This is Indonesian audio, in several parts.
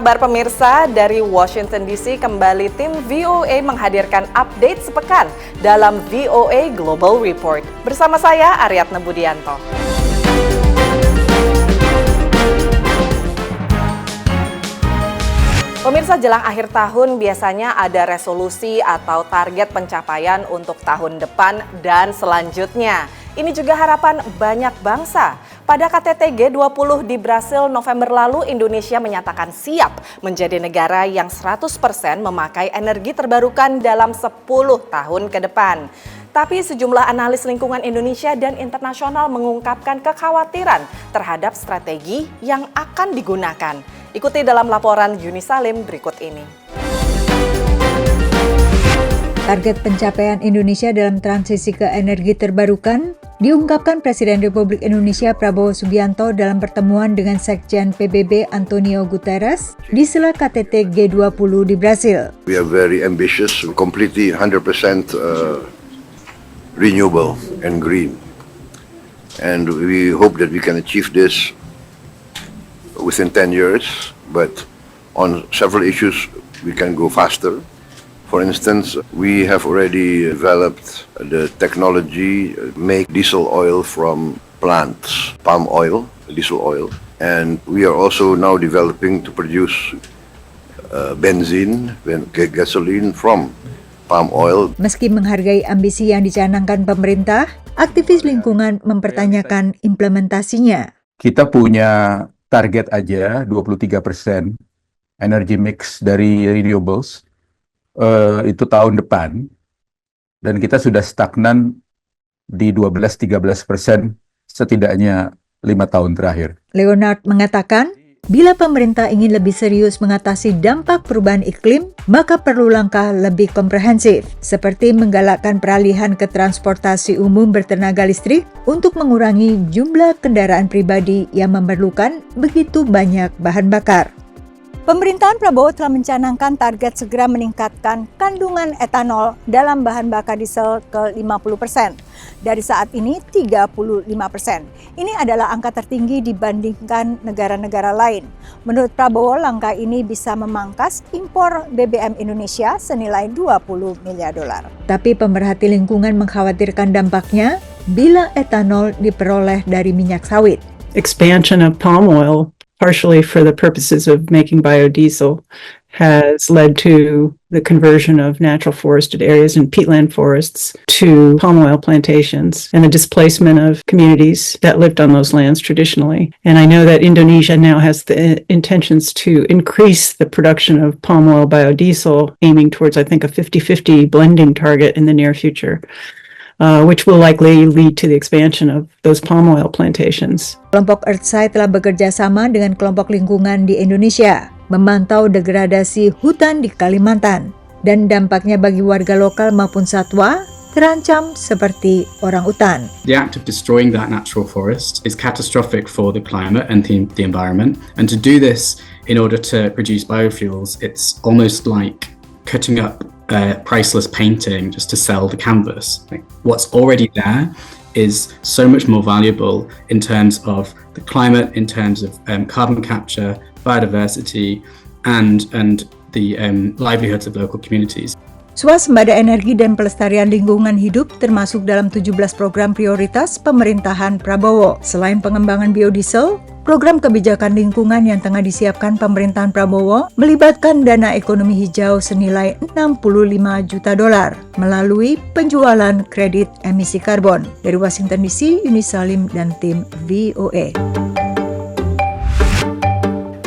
kabar pemirsa? Dari Washington DC kembali tim VOA menghadirkan update sepekan dalam VOA Global Report. Bersama saya Aryatna Budianto. Pemirsa, jelang akhir tahun biasanya ada resolusi atau target pencapaian untuk tahun depan dan selanjutnya. Ini juga harapan banyak bangsa. Pada KTT G20 di Brasil November lalu, Indonesia menyatakan siap menjadi negara yang 100% memakai energi terbarukan dalam 10 tahun ke depan. Tapi sejumlah analis lingkungan Indonesia dan internasional mengungkapkan kekhawatiran terhadap strategi yang akan digunakan. Ikuti dalam laporan Yuni Salim berikut ini. Target pencapaian Indonesia dalam transisi ke energi terbarukan diungkapkan Presiden Republik Indonesia Prabowo Subianto dalam pertemuan dengan Sekjen PBB Antonio Guterres di sela KTT G20 di Brasil. We are very ambitious, completely 100% renewable and green. And we hope that we can achieve this within 10 years, but on several issues we can go faster. For instance, we have already developed the technology make diesel oil from plants, palm oil, diesel oil, and we are also now developing to produce benzene, gasoline from palm oil. Meski menghargai ambisi yang dicanangkan pemerintah, aktivis lingkungan mempertanyakan implementasinya. Kita punya target aja 23% energy mix dari renewables. Itu tahun depan, dan kita sudah stagnan di 12-13% setidaknya 5 tahun terakhir. Leonard mengatakan, bila pemerintah ingin lebih serius mengatasi dampak perubahan iklim, maka perlu langkah lebih komprehensif, seperti menggalakkan peralihan ke transportasi umum bertenaga listrik untuk mengurangi jumlah kendaraan pribadi yang memerlukan begitu banyak bahan bakar. Pemerintahan Prabowo telah mencanangkan target segera meningkatkan kandungan etanol dalam bahan bakar diesel ke 50%. Dari saat ini 35%. Ini adalah angka tertinggi dibandingkan negara-negara lain. Menurut Prabowo, langkah ini bisa memangkas impor BBM Indonesia senilai 20 miliar dolar. Tapi pemerhati lingkungan mengkhawatirkan dampaknya bila etanol diperoleh dari minyak sawit. Expansion of palm oil, partially for the purposes of making biodiesel, has led to the conversion of natural forested areas and peatland forests to palm oil plantations and the displacement of communities that lived on those lands traditionally. And I know that Indonesia now has the intentions to increase the production of palm oil biodiesel, aiming towards, I think, a 50-50 blending target in the near future. Which will likely lead to the expansion of those palm oil plantations. Kelompok Earthside telah bekerja sama dengan kelompok lingkungan di Indonesia, memantau degradasi hutan di Kalimantan, dan dampaknya bagi warga lokal maupun satwa terancam seperti orangutan. The act of destroying that natural forest is catastrophic for the climate and the environment. And to do this in order to produce biofuels, it's almost like cutting up priceless painting just to sell the canvas. Like, what's already there is so much more valuable in terms of the climate, in terms of carbon capture, biodiversity, and the livelihoods of local communities. Swasembada energi dan pelestarian lingkungan hidup termasuk dalam 17 program prioritas pemerintahan Prabowo. Selain pengembangan biodiesel, program kebijakan lingkungan yang tengah disiapkan pemerintahan Prabowo melibatkan dana ekonomi hijau senilai 65 juta dolar melalui penjualan kredit emisi karbon. Dari Washington DC, Yuni Salim dan tim VOA.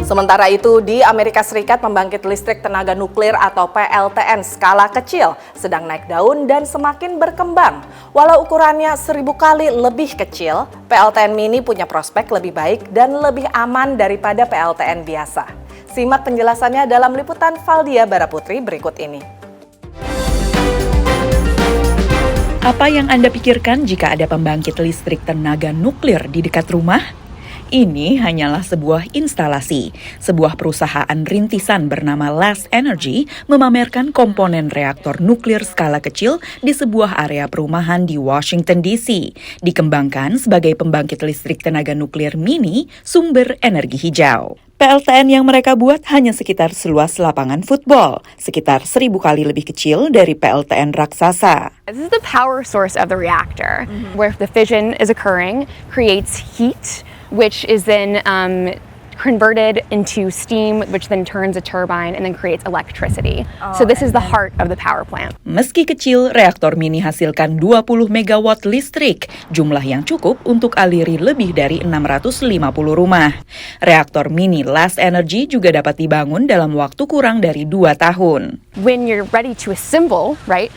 Sementara itu, di Amerika Serikat, pembangkit listrik tenaga nuklir atau PLTN skala kecil sedang naik daun dan semakin berkembang. Walau ukurannya 1000 kali lebih kecil, PLTN mini punya prospek lebih baik dan lebih aman daripada PLTN biasa. Simak penjelasannya dalam liputan Valdia Baraputri berikut ini. Apa yang Anda pikirkan jika ada pembangkit listrik tenaga nuklir di dekat rumah? Ini hanyalah sebuah instalasi. Sebuah perusahaan rintisan bernama Last Energy memamerkan komponen reaktor nuklir skala kecil di sebuah area perumahan di Washington DC. Dikembangkan sebagai pembangkit listrik tenaga nuklir mini sumber energi hijau. PLTN yang mereka buat hanya sekitar seluas lapangan football, sekitar 1.000 kali lebih kecil dari PLTN raksasa. This is the power source of the reactor, where the fission is occurring, creates heat, which is then converted into steam, which then turns a turbine and then creates electricity. So this is the heart of the power plant. Meski kecil, reaktor mini hasilkan 20 megawatt listrik, jumlah yang cukup untuk aliri lebih dari 650 rumah. Reaktor mini Last Energy juga dapat dibangun dalam waktu kurang dari 2 tahun. When you're ready to assemble, right,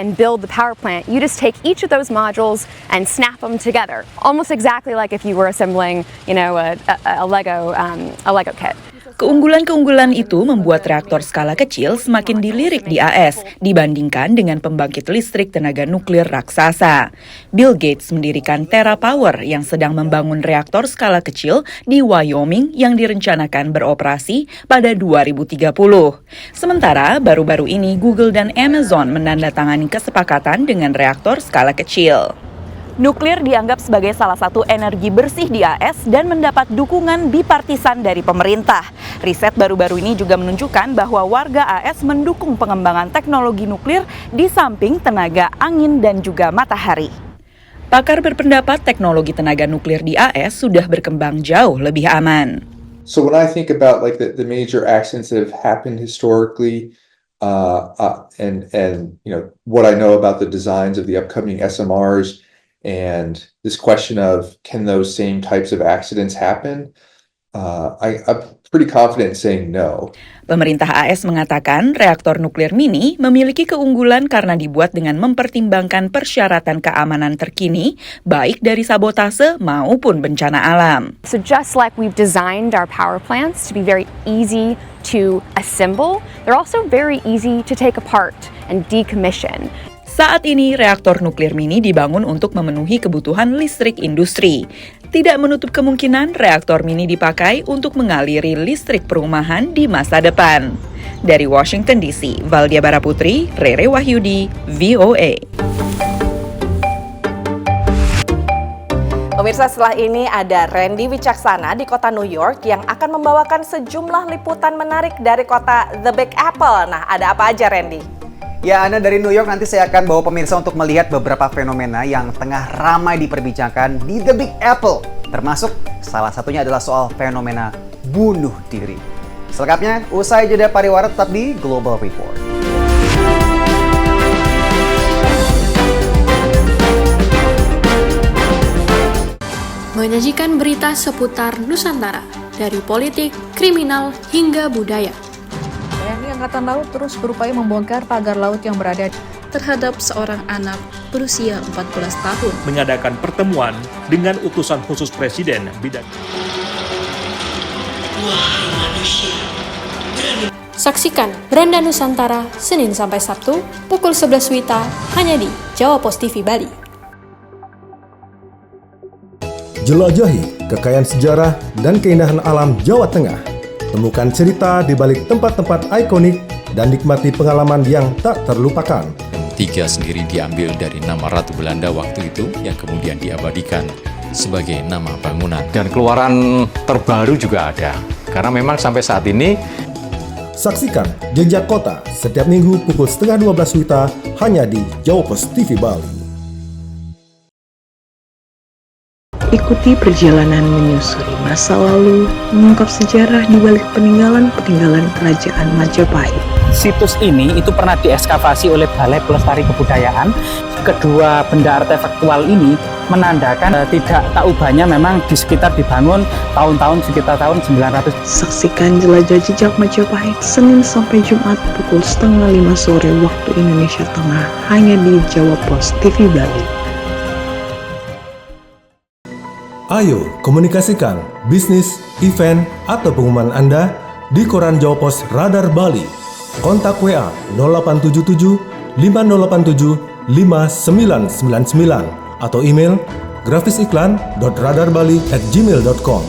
and build the power plant, you just take each of those modules and snap them together, almost exactly like if you were assembling, a Lego kit. Keunggulan-keunggulan itu membuat reaktor skala kecil semakin dilirik di AS dibandingkan dengan pembangkit listrik tenaga nuklir raksasa. Bill Gates mendirikan TerraPower yang sedang membangun reaktor skala kecil di Wyoming yang direncanakan beroperasi pada 2030. Sementara baru-baru ini Google dan Amazon menandatangani kesepakatan dengan reaktor skala kecil. Nuklir dianggap sebagai salah satu energi bersih di AS dan mendapat dukungan bipartisan dari pemerintah. Riset baru-baru ini juga menunjukkan bahwa warga AS mendukung pengembangan teknologi nuklir di samping tenaga angin dan juga matahari. Pakar berpendapat teknologi tenaga nuklir di AS sudah berkembang jauh lebih aman. So when I think about like the major accidents that have happened historically, and what I know about the designs of the upcoming SMRs. And this question of can those same types of accidents happen? I'm pretty confident in saying no. Pemerintah AS mengatakan reaktor nuklir mini memiliki keunggulan karena dibuat dengan mempertimbangkan persyaratan keamanan terkini, baik dari sabotase maupun bencana alam. So just like we've designed our power plants to be very easy to assemble, they're also very easy to take apart and decommission. Saat ini, reaktor nuklir mini dibangun untuk memenuhi kebutuhan listrik industri. Tidak menutup kemungkinan reaktor mini dipakai untuk mengaliri listrik perumahan di masa depan. Dari Washington DC, Valdia Baraputri, Rere Wahyudi, VOA. Pemirsa, setelah ini ada Randy Wicaksana di kota New York yang akan membawakan sejumlah liputan menarik dari kota The Big Apple. Nah, ada apa aja, Randy? Ya, Anda dari New York, nanti saya akan bawa pemirsa untuk melihat beberapa fenomena yang tengah ramai diperbincangkan di The Big Apple. Termasuk salah satunya adalah soal fenomena bunuh diri. Selengkapnya, usai jeda pariwara tetap di Global Report. Menyajikan berita seputar Nusantara, dari politik, kriminal, hingga budaya. TNI Angkatan Laut terus berupaya membongkar pagar laut yang berada terhadap seorang anak berusia 14 tahun. Mengadakan pertemuan dengan utusan khusus Presiden bidang. Saksikan Beranda Nusantara Senin sampai Sabtu pukul 11 WITA hanya di Jawa Pos TV Bali. Jelajahi kekayaan sejarah dan keindahan alam Jawa Tengah. Temukan cerita di balik tempat-tempat ikonik dan nikmati pengalaman yang tak terlupakan. Tiga sendiri diambil dari nama Ratu Belanda waktu itu yang kemudian diabadikan sebagai nama bangunan. Dan keluaran terbaru juga ada, karena memang sampai saat ini. Saksikan Jejak Kota setiap minggu pukul 11:30 WITA hanya di Jawa Pos TV Bali. Ikuti perjalanan menyusuri masa lalu, mengungkap sejarah di balik peninggalan-peninggalan kerajaan Majapahit. Situs ini itu pernah diekskavasi oleh Balai Pelestari Kebudayaan. Kedua benda artefaktual ini menandakan tidak tak ubahnya memang di sekitar dibangun tahun-tahun sekitar tahun 900. Saksikan Jelajah Jejak Majapahit Senin sampai Jumat pukul 4:30 sore waktu Indonesia Tengah hanya di Jawa Pos TV Bali. Ayo komunikasikan bisnis, event, atau pengumuman Anda di koran Jawa Pos Radar Bali. Kontak WA 0877 5087 5999 atau email grafisiklan.radarbali@gmail.com.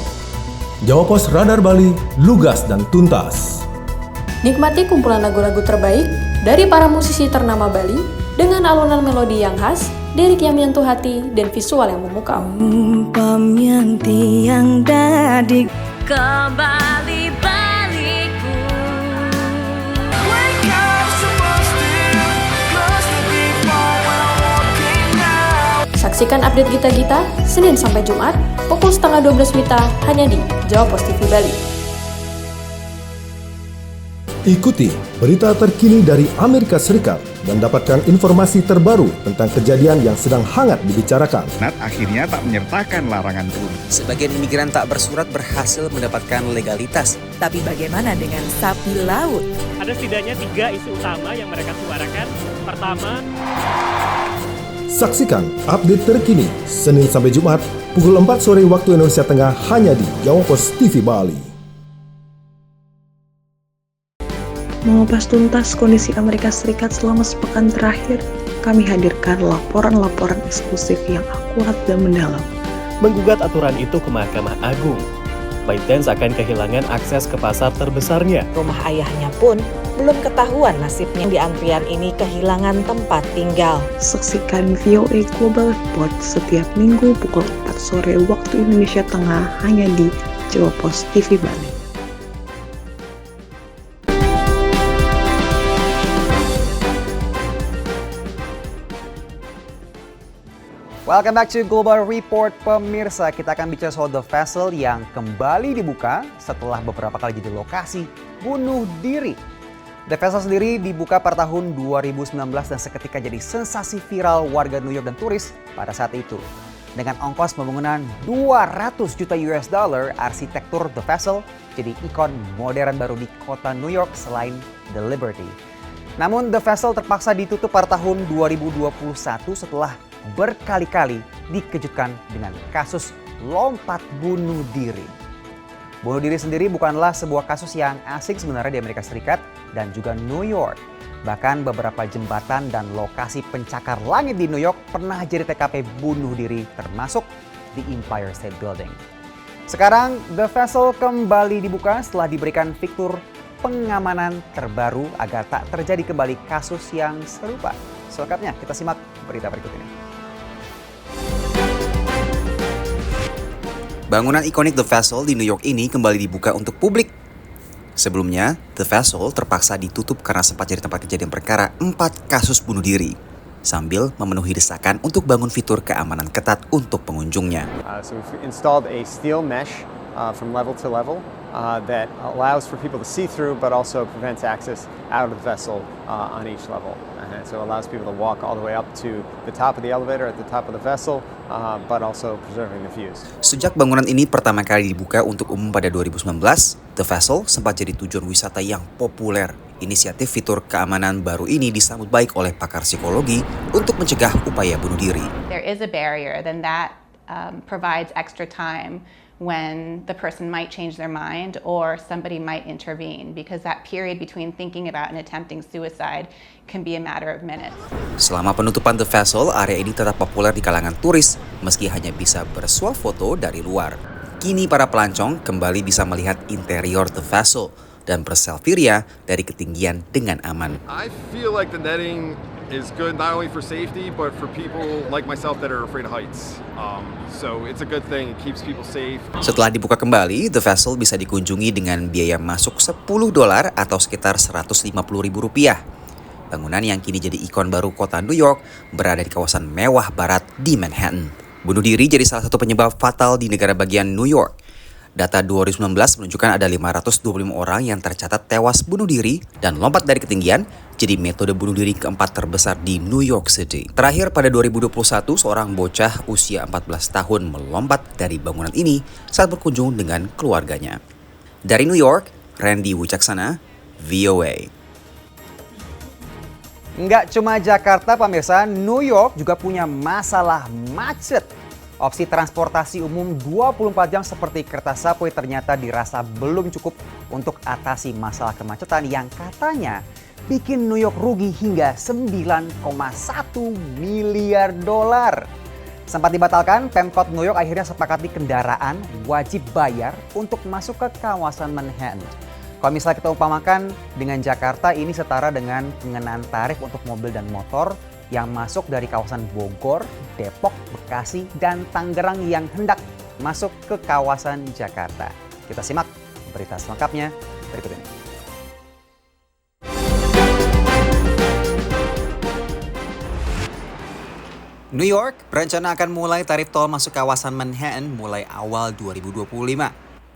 Jawa Pos Radar Bali, lugas dan tuntas. Nikmati kumpulan lagu-lagu terbaik dari para musisi ternama Bali dengan alunan melodi yang khas, lirik yang menyentuh hati, dan visual yang memukau. kembali baliku. Saksikan update Gita-Gita Senin sampai Jumat pukul 11:30 WITA hanya di Jawa Pos TV Bali. Ikuti berita terkini dari Amerika Serikat dan dapatkan informasi terbaru tentang kejadian yang sedang hangat dibicarakan. Senat akhirnya tak menyertakan larangan turun. Sebagian imigran tak bersurat berhasil mendapatkan legalitas. Tapi bagaimana dengan sapi laut? Ada setidaknya 3 isu utama yang mereka suarakan. Pertama, saksikan update terkini Senin sampai Jumat pukul 4 sore waktu Indonesia Tengah hanya di Jawa Pos TV Bali. Mengupas tuntas kondisi Amerika Serikat selama sepekan terakhir, kami hadirkan laporan-laporan eksklusif yang akurat dan mendalam. Menggugat aturan itu ke Mahkamah Agung, ByteDance akan kehilangan akses ke pasar terbesarnya. Rumah ayahnya pun belum ketahuan nasibnya. Di antrian ini kehilangan tempat tinggal. Saksikan VOA Global Report setiap minggu pukul 4 sore waktu Indonesia Tengah hanya di Jawa Pos TV Bali. Welcome back to Global Report, pemirsa. Kita akan bicara soal The Vessel yang kembali dibuka setelah beberapa kali jadi lokasi bunuh diri. The Vessel sendiri dibuka pada tahun 2019 dan seketika jadi sensasi viral warga New York dan turis pada saat itu. Dengan ongkos pembangunan 200 juta US dollar, arsitektur The Vessel jadi ikon modern baru di kota New York selain The Liberty. Namun The Vessel terpaksa ditutup pada tahun 2021 setelah berkali-kali dikejutkan dengan kasus lompat bunuh diri. Bunuh diri sendiri bukanlah sebuah kasus yang asing sebenarnya di Amerika Serikat dan juga New York. Bahkan beberapa jembatan dan lokasi pencakar langit di New York pernah jadi TKP bunuh diri, termasuk di Empire State Building. Sekarang The Vessel kembali dibuka setelah diberikan fitur pengamanan terbaru agar tak terjadi kembali kasus yang serupa. Selengkapnya kita simak berita berikut ini. Bangunan ikonik The Vessel di New York ini kembali dibuka untuk publik. Sebelumnya, The Vessel terpaksa ditutup karena sempat jadi tempat kejadian perkara 4 kasus bunuh diri, sambil memenuhi desakan untuk bangun fitur keamanan ketat untuk pengunjungnya. So we've installed a steel mesh from level to level that allows for people to see through, but also prevents access out of the vessel on each level. And so it allows people to walk all the way up to the top of the elevator at the top of the vessel, but also preserving the views. Sejak bangunan ini pertama kali dibuka untuk umum pada 2019, The Vessel sempat jadi tujuan wisata yang populer. Inisiatif fitur keamanan baru ini disambut baik oleh pakar psikologi untuk mencegah upaya bunuh diri. There is a barrier, then that provides extra time when the person might change their mind or somebody might intervene, because that period between thinking about and attempting suicide can be a matter of minutes. Selama penutupan The Vessel, area ini tetap populer di kalangan turis meski hanya bisa bersuah foto dari luar. Kini para pelancong kembali bisa melihat interior The Vessel dan berselfie ria dari ketinggian dengan aman. I feel like the netting is good not only for safety but for people like myself that are afraid of heights. So it's a good thing, it keeps people safe. Setelah dibuka kembali, The Vessel bisa dikunjungi dengan biaya masuk $10 atau sekitar Rp150.000. Bangunan yang kini jadi ikon baru kota New York berada di kawasan mewah barat di Manhattan. Bunuh diri jadi salah satu penyebab fatal di negara bagian New York. Data 2019 menunjukkan ada 525 orang yang tercatat tewas bunuh diri dan lompat dari ketinggian jadi metode bunuh diri keempat terbesar di New York City. Terakhir pada 2021, seorang bocah usia 14 tahun melompat dari bangunan ini saat berkunjung dengan keluarganya. Dari New York, Randy Wicaksana, VOA. Nggak cuma Jakarta, pemirsa, New York juga punya masalah macet. Opsi transportasi umum 24 jam seperti kereta subway ternyata dirasa belum cukup untuk atasi masalah kemacetan yang katanya bikin New York rugi hingga $9,1 miliar. Sempat dibatalkan, Pemkot New York akhirnya sepakati kendaraan wajib bayar untuk masuk ke kawasan Manhattan. Kalau misalnya kita umpamakan dengan Jakarta, ini setara dengan pengenaan tarif untuk mobil dan motor yang masuk dari kawasan Bogor, Depok, Bekasi, dan Tangerang yang hendak masuk ke kawasan Jakarta. Kita simak berita selengkapnya berikut ini. New York berencana akan mulai tarif tol masuk kawasan Manhattan mulai awal 2025.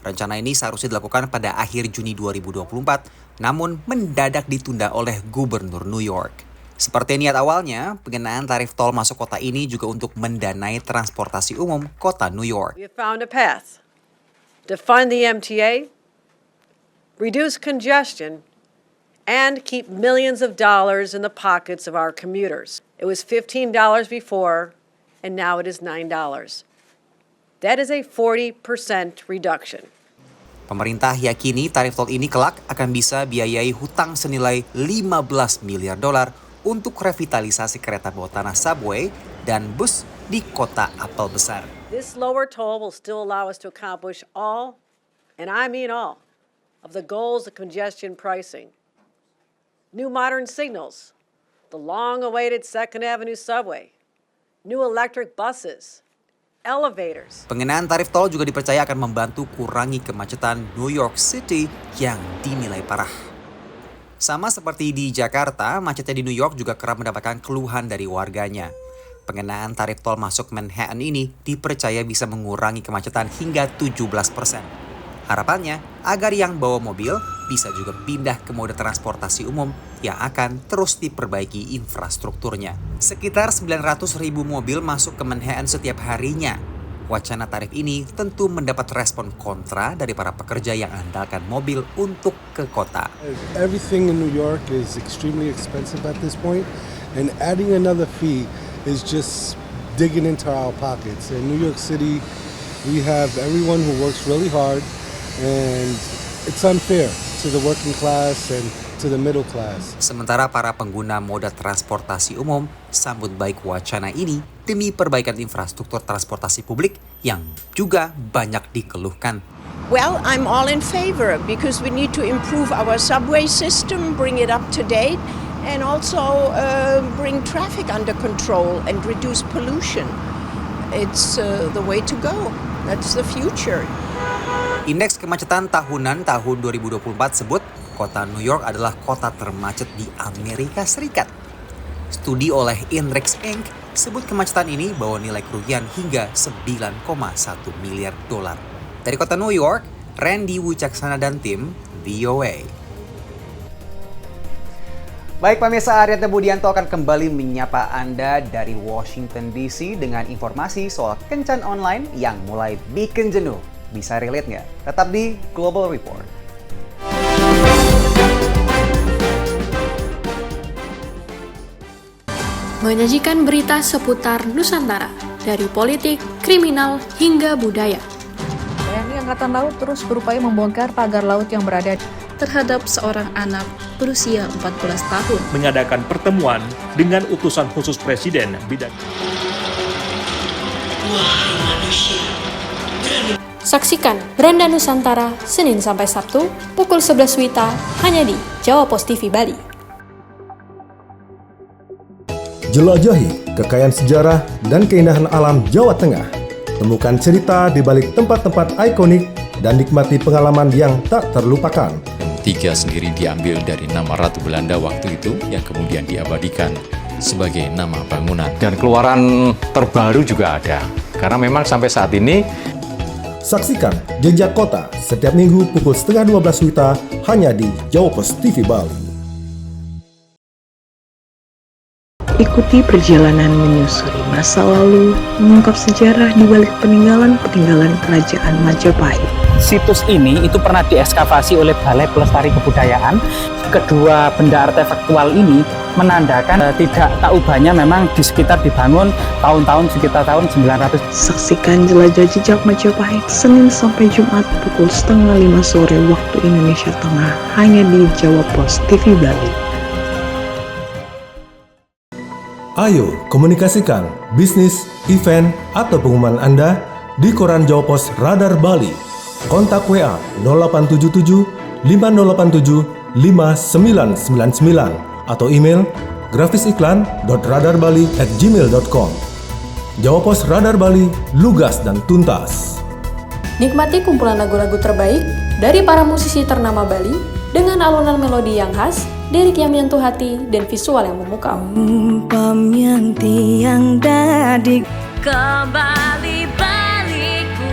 Rencana ini seharusnya dilakukan pada akhir Juni 2024, namun mendadak ditunda oleh Gubernur New York. Seperti niat awalnya, pengenaan tarif tol masuk kota ini juga untuk mendanai transportasi umum kota New York. We have found a path to fund the MTA, reduce congestion, and keep millions of dollars in the pockets of our commuters. It was $15 before, and now it is $9. That is a 40% reduction. Pemerintah yakini tarif tol ini kelak akan bisa biayai hutang senilai $15 miliar untuk revitalisasi kereta bawah tanah subway dan bus di kota apel besar. This lower toll will still allow us to accomplish all, and I mean all, of the goals of congestion pricing. New modern signals, the long-awaited 2nd Avenue subway, new electric buses, elevators. Pengenaan tarif tol juga dipercaya akan membantu kurangi kemacetan New York City yang dinilai parah. Sama seperti di Jakarta, macetnya di New York juga kerap mendapatkan keluhan dari warganya. Pengenaan tarif tol masuk Manhattan ini dipercaya bisa mengurangi kemacetan hingga 17%. Harapannya agar yang bawa mobil bisa juga pindah ke mode transportasi umum yang akan terus diperbaiki infrastrukturnya. Sekitar 900.000 mobil masuk ke Manhattan setiap harinya. Wacana tarif ini tentu mendapat respon kontra dari para pekerja yang andalkan mobil untuk ke kota. Everything in New York is extremely expensive at this point, and adding another fee is just digging into our pockets. In New York City, we have everyone who works really hard, and it's unfair to the working class and to the middle class. Sementara para pengguna moda transportasi umum sambut baik wacana ini demi perbaikan infrastruktur transportasi publik yang juga banyak dikeluhkan. Well, I'm all in favor because we need to improve our subway system, bring it up to date, and also bring traffic under control and reduce pollution. It's the way to go. That's the future. Indeks kemacetan tahunan tahun 2024 sebut kota New York adalah kota termacet di Amerika Serikat. Studi oleh Inrix Inc. sebut kemacetan ini bawa nilai kerugian hingga $9,1 miliar. Dari kota New York, Randy Wicaksana dan tim VOA. Baik pemirsa, Arya Budianto akan kembali menyapa Anda dari Washington DC dengan informasi soal kencan online yang mulai bikin jenuh. Bisa relate nggak? Tetap di Global Report. Menyajikan berita seputar Nusantara, dari politik, kriminal, hingga budaya. TNI Angkatan Laut terus berupaya membongkar pagar laut yang berada terhadap seorang anak berusia 14 tahun. Mengadakan pertemuan dengan utusan khusus Presiden bidang. Wahai manusia. Saksikan Beranda Nusantara Senin sampai Sabtu pukul 11 WITA hanya di Jawa Pos TV Bali. Jelajahi kekayaan sejarah dan keindahan alam Jawa Tengah. Temukan cerita di balik tempat-tempat ikonik dan nikmati pengalaman yang tak terlupakan. Tiga sendiri diambil dari nama Ratu Belanda waktu itu yang kemudian diabadikan sebagai nama bangunan. Dan keluaran terbaru juga ada. Karena memang sampai saat ini saksikan Jejak Kota setiap minggu pukul 11:30 WITA hanya di Jawa Pos TV Bali. Ikuti perjalanan menyusuri masa lalu, mengungkap sejarah di balik peninggalan-peninggalan kerajaan Majapahit. Situs ini itu pernah diekskavasi oleh Balai Pelestari Kebudayaan. Kedua benda artefaktual ini menandakan tidak tak ubahnya memang di sekitar dibangun tahun-tahun sekitar tahun 900. Saksikan jelajah jejak Majapahit Senin sampai Jumat pukul 4:30 sore waktu Indonesia Tengah hanya di Jawa Pos TV Bali. Ayo komunikasikan bisnis, event, atau pengumuman Anda di koran Jawa Pos Radar Bali. Kontak WA 0877 5087 5999 atau email grafisiklan.radarbali@gmail.com. Jawa Pos Radar Bali, lugas dan tuntas. Nikmati kumpulan lagu-lagu terbaik dari para musisi ternama Bali dengan alunan melodi yang khas, lirik yang menyentuh hati, dan visual yang memukau. Umpam yang tiang dadik kembali baliku.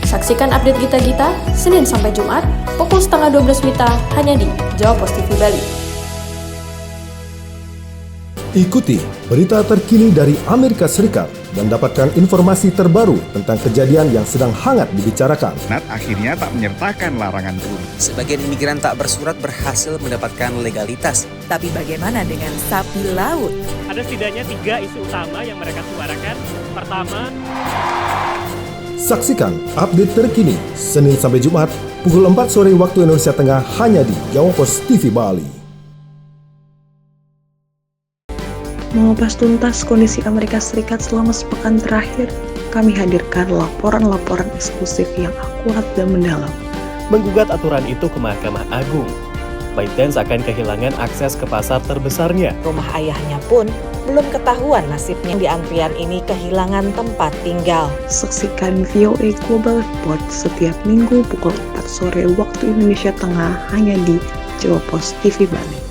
Saksikan update Gita-Gita Senin sampai Jumat pukul 11:30 WITA hanya di Jawa Pos TV Bali. Ikuti berita terkini dari Amerika Serikat dan dapatkan informasi terbaru tentang kejadian yang sedang hangat dibicarakan. Senat akhirnya tak menyertakan larangan turun. Sebagian imigran tak bersurat berhasil mendapatkan legalitas. Tapi bagaimana dengan sapi laut? Ada setidaknya 3 isu utama yang mereka suarakan. Pertama, saksikan update terkini Senin sampai Jumat pukul 4 sore waktu Indonesia Tengah hanya di Jawa Pos TV Bali. Mengupas tuntas kondisi Amerika Serikat selama sepekan terakhir, kami hadirkan laporan-laporan eksklusif yang akurat dan mendalam. Menggugat aturan itu ke Mahkamah Agung, ByteDance akan kehilangan akses ke pasar terbesarnya. Rumah ayahnya pun belum ketahuan nasibnya. Di antrian ini kehilangan tempat tinggal. Saksikan VOA Global Report setiap minggu pukul 4 sore waktu Indonesia Tengah hanya di Jawa Pos TV Bali.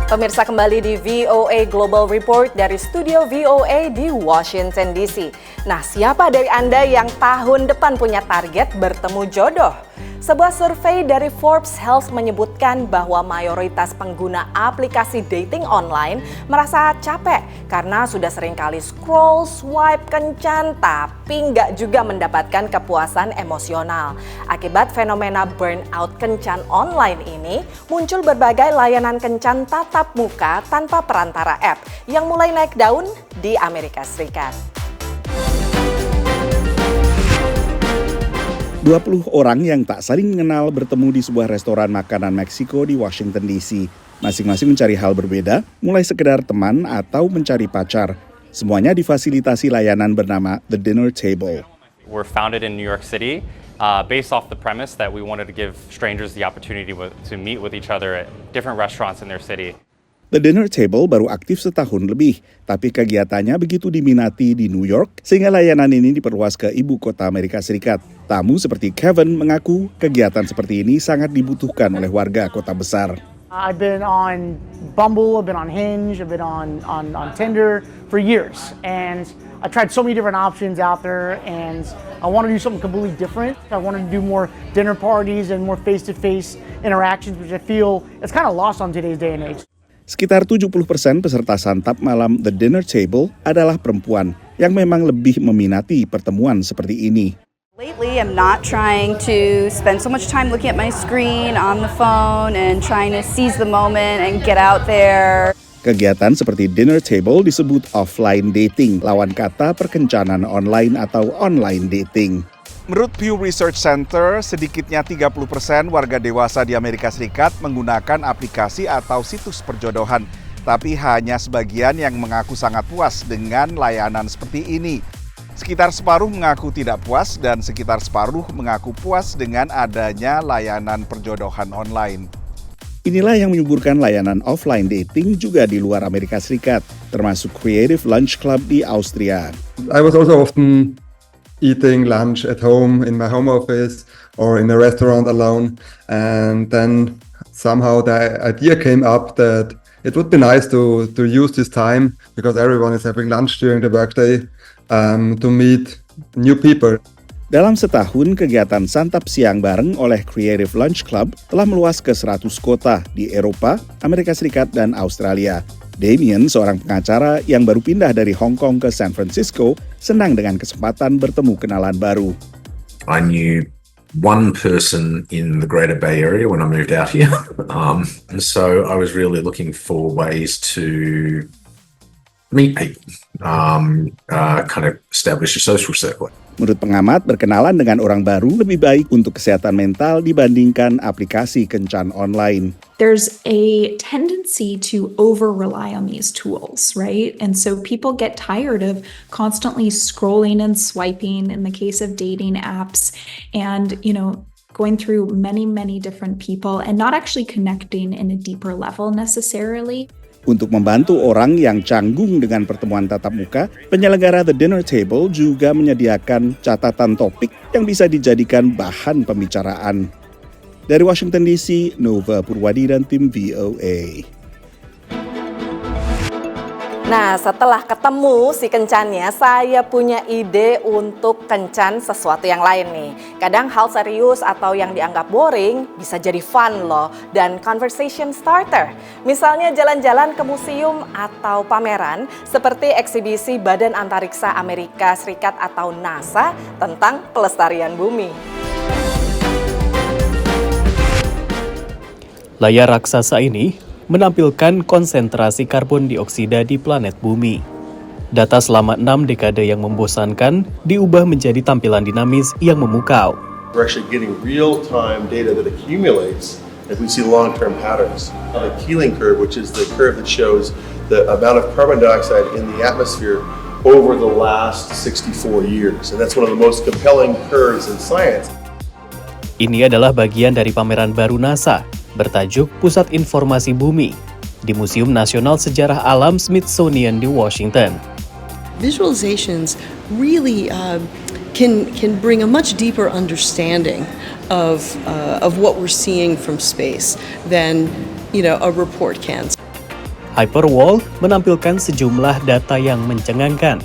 Pemirsa, kembali di VOA Global Report dari studio VOA di Washington DC. Nah, siapa dari Anda yang tahun depan punya target bertemu jodoh? Sebuah survei dari Forbes Health menyebutkan bahwa mayoritas pengguna aplikasi dating online merasa capek karena sudah seringkali scroll, swipe kencan, tapi nggak juga mendapatkan kepuasan emosional. Akibat fenomena burnout kencan online ini, muncul berbagai layanan kencan tatap muka tanpa perantara app yang mulai naik daun di Amerika Serikat. 20 orang yang tak saling mengenal bertemu di sebuah restoran makanan Meksiko di Washington DC. Masing-masing mencari hal berbeda, mulai sekedar teman atau mencari pacar. Semuanya difasilitasi layanan bernama The Dinner Table. We're founded in New York City, based off the premise that we wanted to give strangers the opportunity to meet with each other at different restaurants in their city. The Dinner Table baru aktif setahun lebih, tapi kegiatannya begitu diminati di New York, sehingga layanan ini diperluas ke ibu kota Amerika Serikat. Tamu seperti Kevin mengaku kegiatan seperti ini sangat dibutuhkan oleh warga kota besar. I've been on Bumble, I've been on Hinge, I've been on Tinder for years, and I tried so many different options out there, and I want to do something completely different. I wanted to do more dinner parties and more face-to-face interactions, which I feel it's kind of lost on today's day and age. Sekitar 70% peserta santap malam The Dinner Table adalah perempuan yang memang lebih meminati pertemuan seperti ini. Lately, I'm not trying to spend so much time looking at my screen on the phone and trying to seize the moment and get out there. Kegiatan seperti Dinner Table disebut offline dating, lawan kata perkencanan online atau online dating. Menurut Pew Research Center, sedikitnya 30% warga dewasa di Amerika Serikat menggunakan aplikasi atau situs perjodohan. Tapi hanya sebagian yang mengaku sangat puas dengan layanan seperti ini. Sekitar separuh mengaku tidak puas dan sekitar separuh mengaku puas dengan adanya layanan perjodohan online. Inilah yang menyuburkan layanan offline dating juga di luar Amerika Serikat, termasuk Creative Lunch Club di Austria. I was also often eating lunch at home in my home office or in a restaurant alone, and then somehow the idea came up that it would be nice to use this time, because everyone is having lunch during the workday, to meet new people. Dalam setahun, kegiatan santap siang bareng oleh Creative Lunch Club telah meluas ke 100 kota di Eropa, Amerika Serikat, dan Australia. Damien, seorang pengacara yang baru pindah dari Hong Kong ke San Francisco, senang dengan kesempatan bertemu kenalan baru. I knew one person in the Greater Bay Area when I moved out here, so I was really looking for ways to meet people, kind of establish a social circle. Menurut pengamat, berkenalan dengan orang baru lebih baik untuk kesehatan mental dibandingkan aplikasi kencan online. There's a tendency to over-rely on these tools, right? And so people get tired of constantly scrolling and swiping in the case of dating apps and, going through many different people and not actually connecting in a deeper level necessarily. Untuk membantu orang yang canggung dengan pertemuan tatap muka, penyelenggara The Dinner Table juga menyediakan catatan topik yang bisa dijadikan bahan pembicaraan. Dari Washington DC, Nova Purwadi dan tim VOA. Nah, setelah ketemu si kencannya, saya punya ide untuk kencan sesuatu yang lain nih. Kadang hal serius atau yang dianggap boring bisa jadi fun loh, dan conversation starter. Misalnya jalan-jalan ke museum atau pameran seperti eksibisi Badan Antariksa Amerika Serikat atau NASA tentang pelestarian bumi. Layar raksasa ini menampilkan konsentrasi karbon dioksida di planet bumi. Data selama 6 dekade yang membosankan diubah menjadi tampilan dinamis yang memukau. We're actually getting real-time data that accumulates if we see long-term patterns. The Keeling curve, which is the curve that shows the amount of carbon dioxide in the atmosphere over the last 64 years. And that's one of the most compelling curves in science. Ini adalah bagian dari pameran baru NASA bertajuk Pusat Informasi Bumi di Museum Nasional Sejarah Alam Smithsonian di Washington. Visualizations really can bring a much deeper understanding of what we're seeing from space than a report can. Hyperwall menampilkan sejumlah data yang mencengangkan.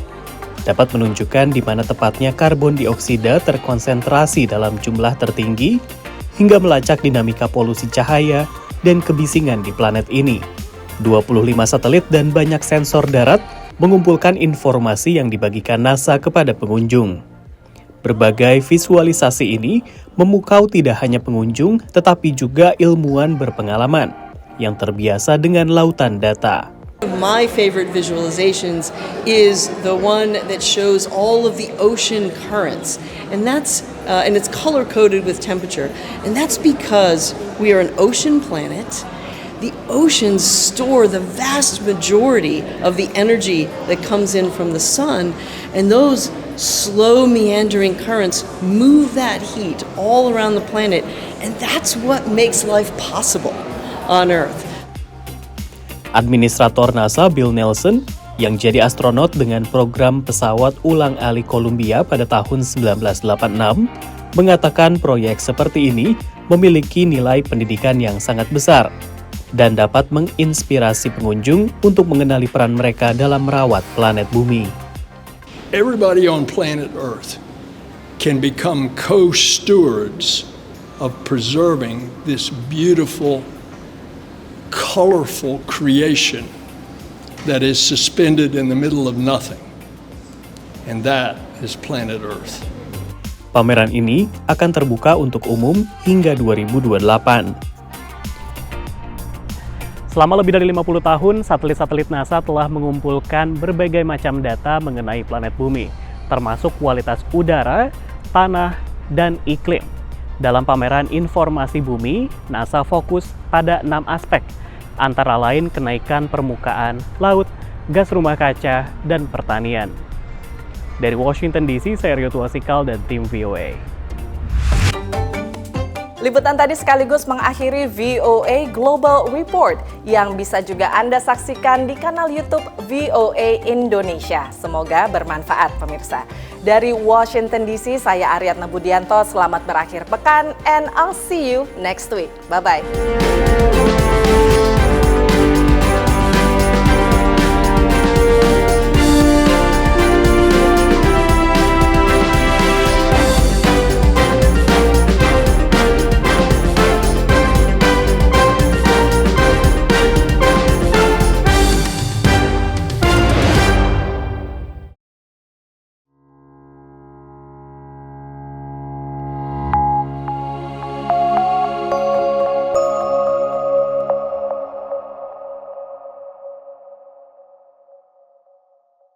Dapat menunjukkan di mana tepatnya karbon dioksida terkonsentrasi dalam jumlah tertinggi hingga melacak dinamika polusi cahaya dan kebisingan di planet ini. 25 satelit dan banyak sensor darat mengumpulkan informasi yang dibagikan NASA kepada pengunjung. Berbagai visualisasi ini memukau tidak hanya pengunjung, tetapi juga ilmuwan berpengalaman yang terbiasa dengan lautan data. My favorite visualizations is the one that shows all of the ocean currents, and it's color-coded with temperature, and that's because we are an ocean planet. The oceans store the vast majority of the energy that comes in from the sun, and those slow meandering currents move that heat all around the planet, and that's what makes life possible on Earth. Administrator NASA Bill Nelson yang jadi astronot dengan program pesawat ulang-alik Columbia pada tahun 1986 mengatakan proyek seperti ini memiliki nilai pendidikan yang sangat besar dan dapat menginspirasi pengunjung untuk mengenali peran mereka dalam merawat planet bumi. Everybody on planet Earth can become co-stewards of preserving this beautiful, colorful creation that is suspended in the middle of nothing. And that is planet Earth. Pameran ini akan terbuka untuk umum hingga 2028. Selama lebih dari 50 tahun, satelit-satelit NASA telah mengumpulkan berbagai macam data mengenai planet bumi, termasuk kualitas udara, tanah, dan iklim. Dalam pameran informasi bumi, NASA fokus pada 6 aspek, antara lain kenaikan permukaan laut, gas rumah kaca, dan pertanian. Dari Washington DC, saya Rio Tuasikal dan tim VOA. Liputan tadi sekaligus mengakhiri VOA Global Report yang bisa juga Anda saksikan di kanal YouTube VOA Indonesia. Semoga bermanfaat pemirsa. Dari Washington DC, saya Ariadna Budianto. Selamat berakhir pekan and I'll see you next week. Bye-bye.